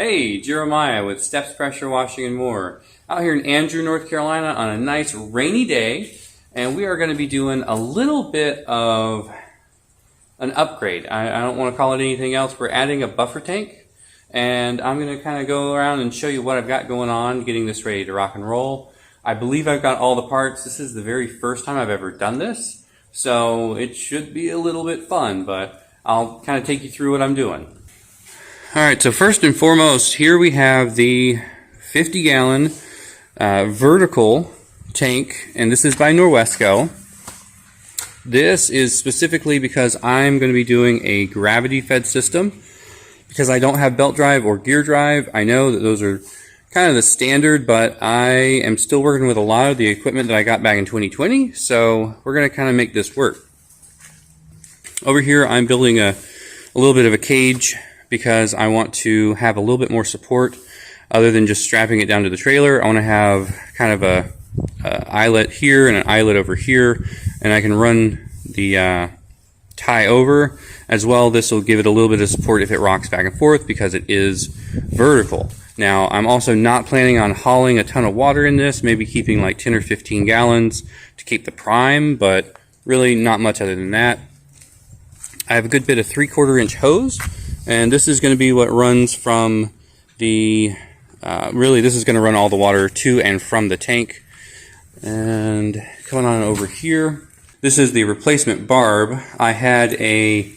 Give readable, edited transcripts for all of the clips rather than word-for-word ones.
Hey, Jeremiah with Steps Pressure Washing and More. Out here in Andrew, North Carolina on a nice rainy day, and we are going to be doing a little bit of an upgrade. I don't want to call it anything else. We're adding a buffer tank, and I'm going to kind of go around and show you what I've got going on, getting this ready to rock and roll. I believe I've got all the parts. This is the very first time I've ever done this, so it should be a little bit fun, but I'll kind of take you through what I'm doing. Alright, so first and foremost, here we have the 50-gallon vertical tank, and this is by Norwesco. This is specifically because I'm going to be doing a gravity-fed system. Because I don't have belt drive or gear drive, I know that those are kind of the standard, but I am still working with a lot of the equipment that I got back in 2020, so we're going to kind of make this work. Over here, I'm building a little bit of a cage, because I want to have a little bit more support other than just strapping it down to the trailer. I want to have kind of a eyelet here and an eyelet over here, and I can run the tie over as well. This will give it a little bit of support if it rocks back and forth because it is vertical. Now, I'm also not planning on hauling a ton of water in this, maybe keeping like 10 or 15 gallons to keep the prime, but really not much other than that. I have a good bit of 3/4 inch hose. And this is going to be what runs from the, really this is going to run all the water to and from the tank. And coming on over here, this is the replacement barb. I had a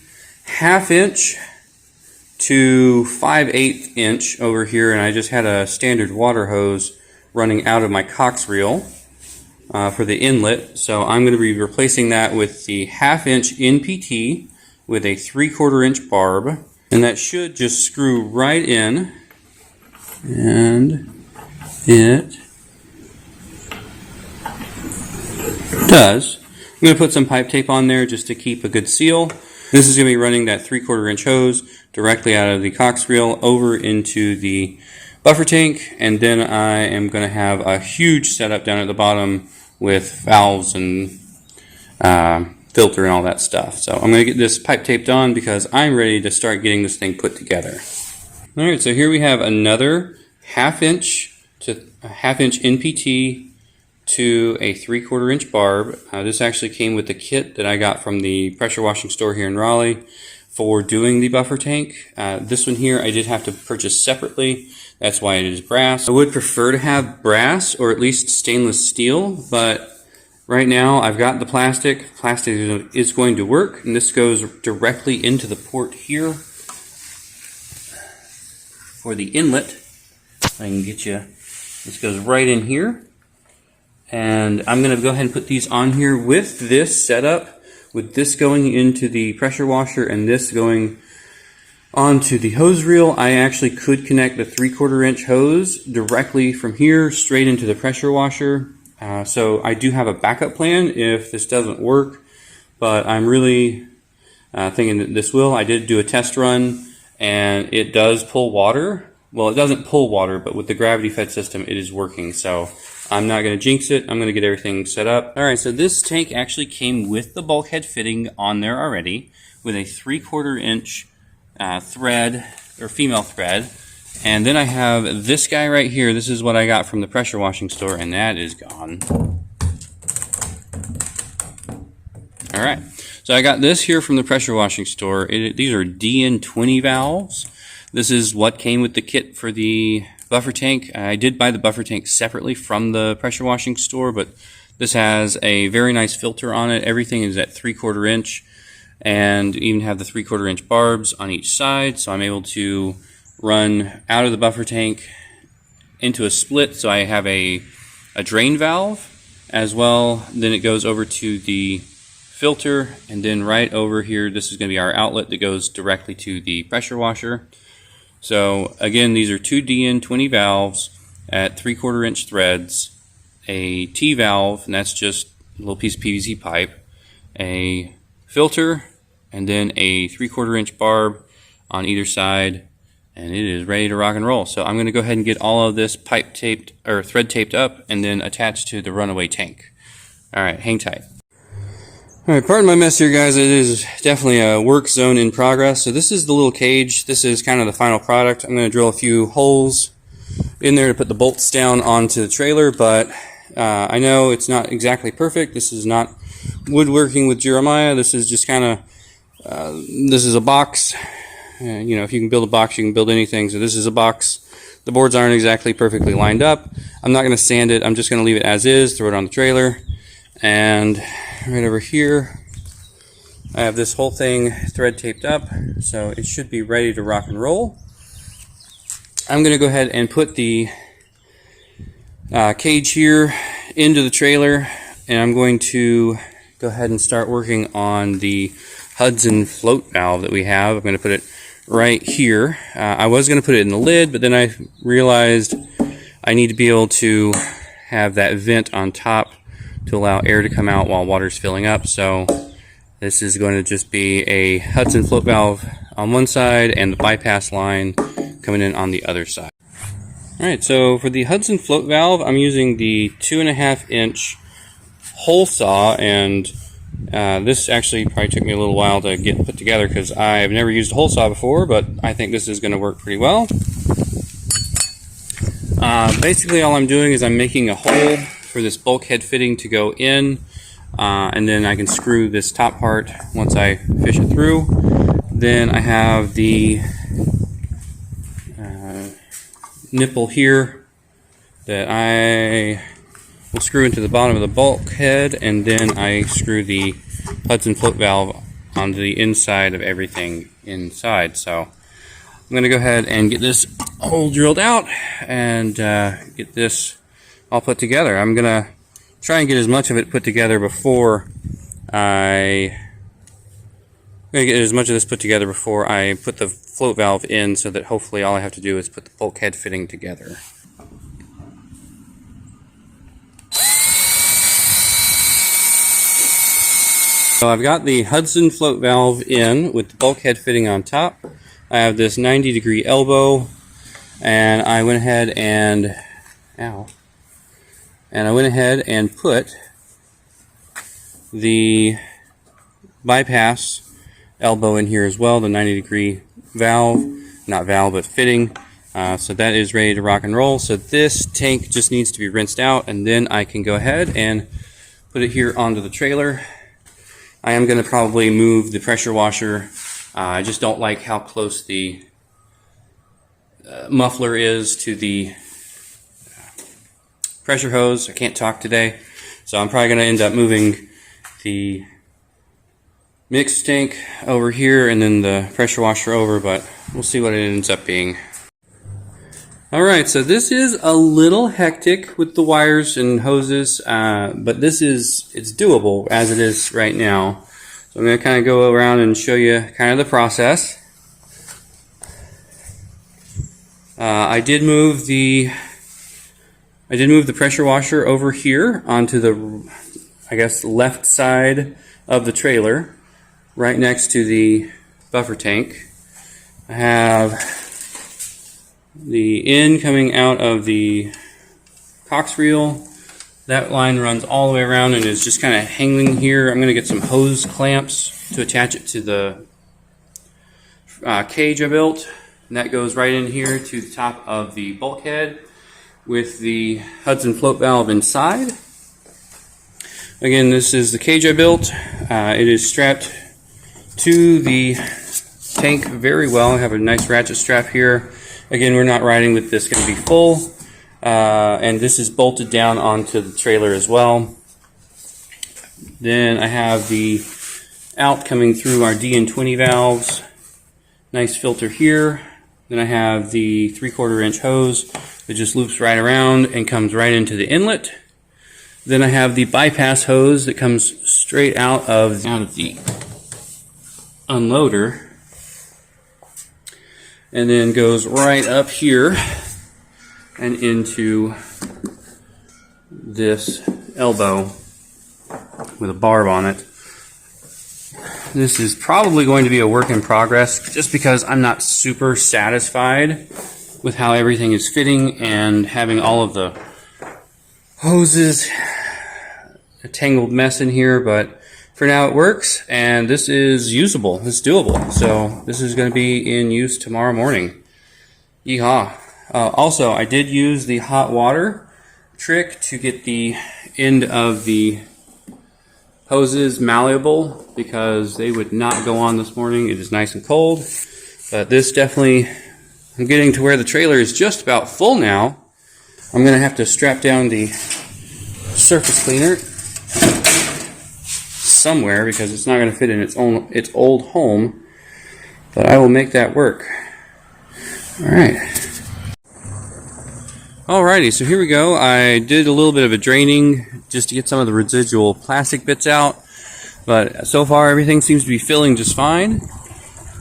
1/2 inch to 5/8 inch over here, and I just had a standard water hose running out of my cox reel for the inlet. So I'm going to be replacing that with the 1/2 inch NPT with a 3/4 inch barb. And that should just screw right in, and it does. I'm going to put some pipe tape on there just to keep a good seal. This is going to be running that 3/4 inch hose directly out of the cox reel over into the buffer tank, and then I am going to have a huge setup down at the bottom with valves and filter and all that stuff. So I'm going to get this pipe taped on because I'm ready to start getting this thing put together. Alright, so here we have another 1/2 inch to 1/2 inch NPT to a 3/4 inch barb. This actually came with the kit that I got from the pressure washing store here in Raleigh for doing the buffer tank. This one here I did have to purchase separately. That's why it is brass. I would prefer to have brass or at least stainless steel, but right now I've got the plastic. Plastic is going to work, and this goes directly into the port here for the inlet. I can get you, this goes right in here, and I'm going to go ahead and put these on here with this setup, with this going into the pressure washer and this going onto the hose reel. I actually could connect the 3/4 inch hose directly from here straight into the pressure washer. So I do have a backup plan if this doesn't work, but I'm really thinking that this will. I did do a test run, and it does pull water. Well, it doesn't pull water, but with the gravity-fed system, it is working. So I'm not going to jinx it. I'm going to get everything set up. All right, so this tank actually came with the bulkhead fitting on there already with a 3/4 inch thread, or female thread. And then I have this guy right here. This is what I got from the pressure washing store, and that is gone. Alright, so I got this here from the pressure washing store. These are DN20 valves. This is what came with the kit for the buffer tank. I did buy the buffer tank separately from the pressure washing store, but this has a very nice filter on it. Everything is at 3/4 inch, and even have the 3/4 inch barbs on each side, so I'm able to run out of the buffer tank into a split, so I have a drain valve as well. Then it goes over to the filter, and then right over here, this is going to be our outlet that goes directly to the pressure washer. So again, these are two DN20 valves at 3/4 inch threads, a T valve, and that's just a little piece of PVC pipe, a filter, and then a 3/4 inch barb on either side, and it is ready to rock and roll. So I'm going to go ahead and get all of this pipe taped, or thread taped up, and then attached to the runaway tank. Alright, hang tight. Alright, pardon my mess here, guys. It is definitely a work zone in progress. So this is the little cage. This is kind of the final product. I'm going to drill a few holes in there to put the bolts down onto the trailer, but I know it's not exactly perfect. This is not woodworking with Jeremiah. This is just kind of, this is a box. You know, if you can build a box, you can build anything. So this is a box. The boards aren't exactly perfectly lined up. I'm not going to sand it. I'm just going to leave it as is, throw it on the trailer. And right over here, I have this whole thing thread taped up, so it should be ready to rock and roll. I'm going to go ahead and put the cage here into the trailer, and I'm going to go ahead and start working on the Hudson float valve that we have. I'm going to put it right here. I was going to put it in the lid, but then I realized I need to be able to have that vent on top to allow air to come out while water's filling up. So this is going to just be a Hudson float valve on one side and the bypass line coming in on the other side. Alright, so for the Hudson float valve, I'm using the 2.5 inch hole saw, and this actually probably took me a little while to get put together because I have never used a hole saw before, but I think this is going to work pretty well. Basically all I'm doing is I'm making a hole for this bulkhead fitting to go in, and then I can screw this top part once I fish it through. Then I have the nipple here that I will screw into the bottom of the bulkhead, and then I screw the Hudson float valve onto the inside of everything inside. So I'm going to go ahead and get this hole drilled out and get this all put together. I'm going to try and get as much of it put together before I put the float valve in, so that hopefully all I have to do is put the bulkhead fitting together. So I've got the Hudson float valve in with the bulkhead fitting on top. I have this 90-degree elbow, and I went ahead and put the bypass elbow in here as well, the 90-degree valve, not valve but fitting. So that is ready to rock and roll. So this tank just needs to be rinsed out, and then I can go ahead and put it here onto the trailer. I am going to probably move the pressure washer. I just don't like how close the muffler is to the pressure hose. I can't talk today, so I'm probably going to end up moving the mix tank over here and then the pressure washer over, but we'll see what it ends up being. Alright, so this is a little hectic with the wires and hoses, but it's doable as it is right now. So I'm going to kind of go around and show you kind of the process. I did move the pressure washer over here onto the, I guess, left side of the trailer, right next to the buffer tank. I have the end coming out of the cox reel. That line runs all the way around and is just kind of hanging here. I'm going to get some hose clamps to attach it to the cage I built. And that goes right in here to the top of the bulkhead with the Hudson float valve inside. Again, this is the cage I built. It is strapped to the tank very well. I have a nice ratchet strap here. Again, we're not riding with this going to be full, and this is bolted down onto the trailer as well. Then I have the out coming through our DN20 valves. Nice filter here. Then I have the 3/4 inch hose that just loops right around and comes right into the inlet. Then I have the bypass hose that comes straight out of the unloader, and then goes right up here and into this elbow with a barb on it. This is probably going to be a work in progress just because I'm not super satisfied with how everything is fitting and having all of the hoses, a tangled mess in here, but for now it works, and this is usable. It's doable. So this is going to be in use tomorrow morning. Yeehaw. Also, I did use the hot water trick to get the end of the hoses malleable because they would not go on this morning. It is nice and cold, but this definitely, I'm getting to where the trailer is just about full now. I'm going to have to strap down the surface cleaner somewhere because it's not going to fit in its old home, but I will make that work. Alrighty, so here we go. I did a little bit of a draining just to get some of the residual plastic bits out, but so far everything seems to be filling just fine,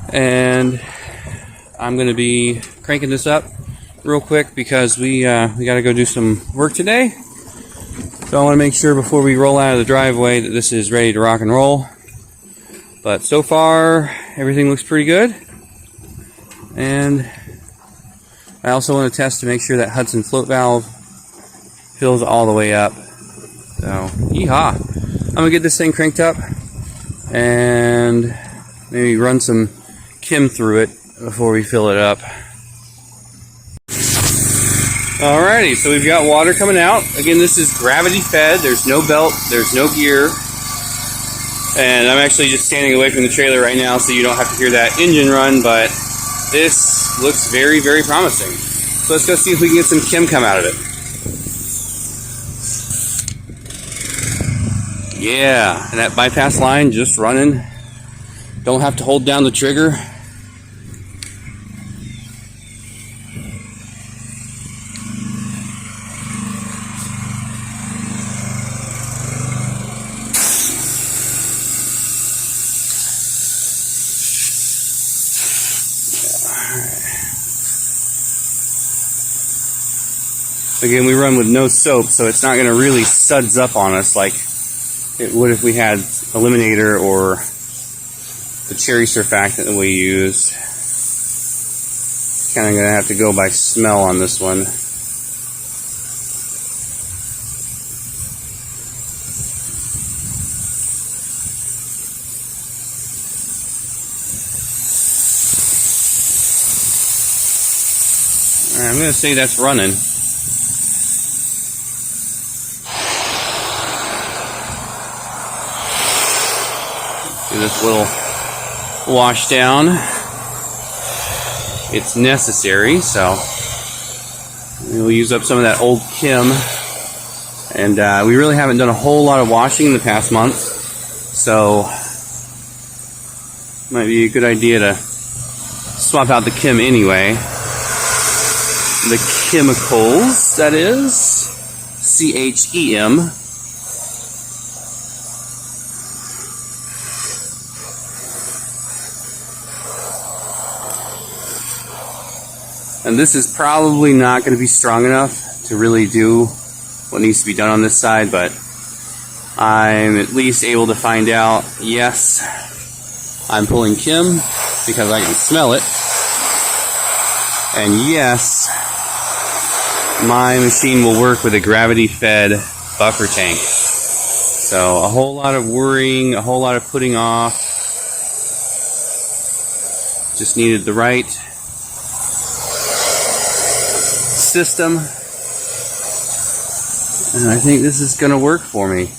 and I'm going to be cranking this up real quick because we got to go do some work today. So I want to make sure before we roll out of the driveway that this is ready to rock and roll. But so far everything looks pretty good, and I also want to test to make sure that Hudson float valve fills all the way up. So yeehaw! I'm gonna get this thing cranked up and maybe run some Kim through it before we fill it up. Alrighty, so we've got water coming out. Again, this is gravity fed. There's no belt, there's no gear. And I'm actually just standing away from the trailer right now so you don't have to hear that engine run, but this looks very, very promising. So let's go see if we can get some Kim come out of it. Yeah, and that bypass line just running. Don't have to hold down the trigger. Again, we run with no soap, so it's not going to really suds up on us like it would if we had Eliminator or the cherry surfactant that we used. Kind of going to have to go by smell on this one. All right, I'm going to say that's running. Do this little wash down. It's necessary, so we'll use up some of that old Kim. And we really haven't done a whole lot of washing in the past month, so it might be a good idea to swap out the Kim anyway. The chemicals, that is, CHEM. And this is probably not going to be strong enough to really do what needs to be done on this side, but I'm at least able to find out, yes, I'm pulling Kim because I can smell it. And yes, my machine will work with a gravity-fed buffer tank. So a whole lot of worrying, a whole lot of putting off. Just needed the right system, and I think this is going to work for me.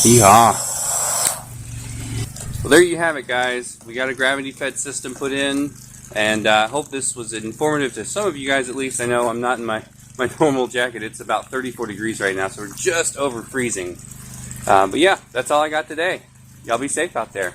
Yeehaw. Well, there you have it, guys. We got a gravity-fed system put in, and I hope this was informative to some of you guys at least. I know I'm not in my normal jacket. It's about 34 degrees right now, so we're just over freezing. But yeah, that's all I got today. Y'all be safe out there.